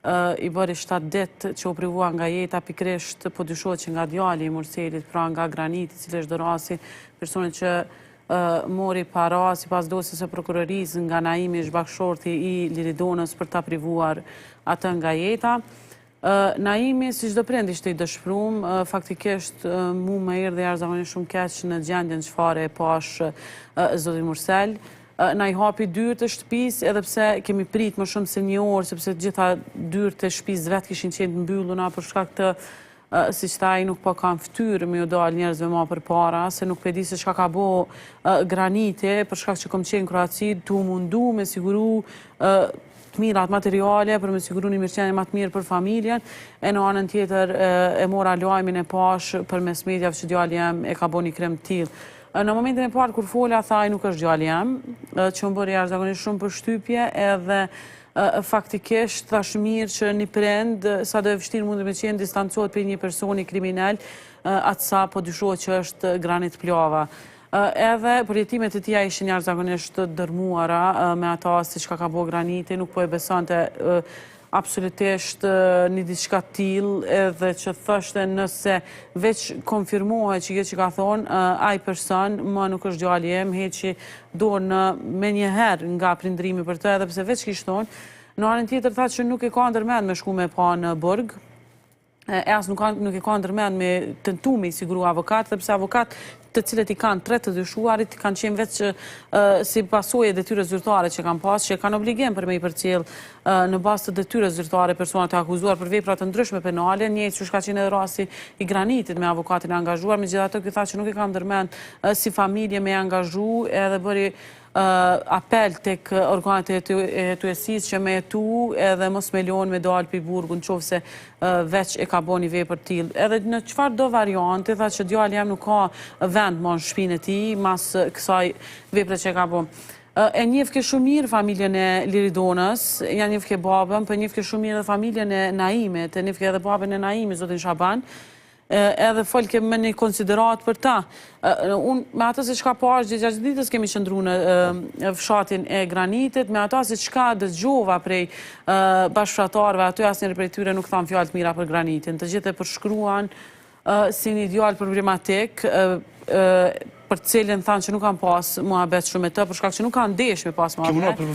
i bëri 7 ditë që u privua nga jeta pikrisht po dyshohet që nga djali i Murselit, pra nga Graniti, cili është dorasi, personi që mori para sipas dosjes së prokurorisë nga Naimi zhbakshorti i Liridonës për ta privuar atë nga jeta. Naimi, si çdo prind ishte i dëshpëruar, faktikisht mu më erdhi jashtëzakonisht shumë keq në gjendjen çfarë e pash zoti Mursel. Na i hapi dyert e shtëpisë, edhe pse kemi prit më shumë se një orë, sepse të gjitha dyert e shtëpisë vet kishin qenë të mbyllura për shkak të siç tha ai nuk po kanë fytyrë me u dal njerëzve më përpara, se nuk e di se çka ka bo Graniti, për shkak që kom qenë në Kroaci, tu mundu me siguru të mirat materiale për me siguru një mirëqenie më të mirë për familjen, e në anën tjetër e mora lajmin e pash përmes mediave që djali jem e ka bo një krem të tillë. Në momentin e parë kur fola tha ai nuk është djali jem, që më bëri jashtëzakonisht shumë përshtypje, edhe faktikisht thash mirë që një prind sa do e vështirë mund të me qenë distancohet për një personi kriminal, atësa po dyshohet që është Granit Plava. Edhe përjetimet e tija ishin jashtëzakonisht dërmuara me ata si çka ka bo Graniti, nuk po e besonte absolutisht një diçka tillë, edhe që thoshte nëse veç konfirmohet që kjo që ka thonë, ai person më nuk është djali jem, heqi dorë me njëherë nga prindrimi për të, edhe pse veç kishtë thonë. Në anën tjetër tha që nuk e ka ndërmend me shku me pa në burg, as nuk e ka ndërmend me tentu me i siguru avokat, dhe pse avokat të cilët i kanë 3 të dyshuarit, kanë qenë vetë si pasojë e detyrës zyrtare që kanë pas, që kanë obligim për me i përcjell në bazë të detyrës zyrtare personat e akuzuar për vepra të ndryshme penale, njëjtë që ka qenë edhe rasti i Granitit me avokatin e angazhuar, megjithatë ky tha që nuk e ka ndërmend si familje me angazhu, edhe bëri apel tek organet e hetuesisë që me jetu edhe mos me lon me dalë pi burgu në qoftë se veç e ka bo një vepër tillë. Edhe në çfarë do variante, tha që djali jam nuk ka vend më në shtëpinë e tij mas kësaj vepre që ka bo. E njeh ke shumë mirë familjen e Liridonës, ja njeh ke babën, po njeh ke shumë mirë edhe familjen e Naimit, e njeh ke edhe babën e Naimit, zotin Shaban. Edhe folke me një konsiderat për ta. Unë me ata se qka pash, gjatë ditës kemi qëndru në fshatin e Granitit, me ata se qka dëgjova prej bashkëfratarëve, aty asë njëri prej tyre nuk thamë fjallë të mira për Granitin, të gjithë e përshkruan si një djallë problematik, për cilin thanë që nuk kanë pas muhabet shumë e të, për shkak që nuk kanë ndesh me pas muhabet.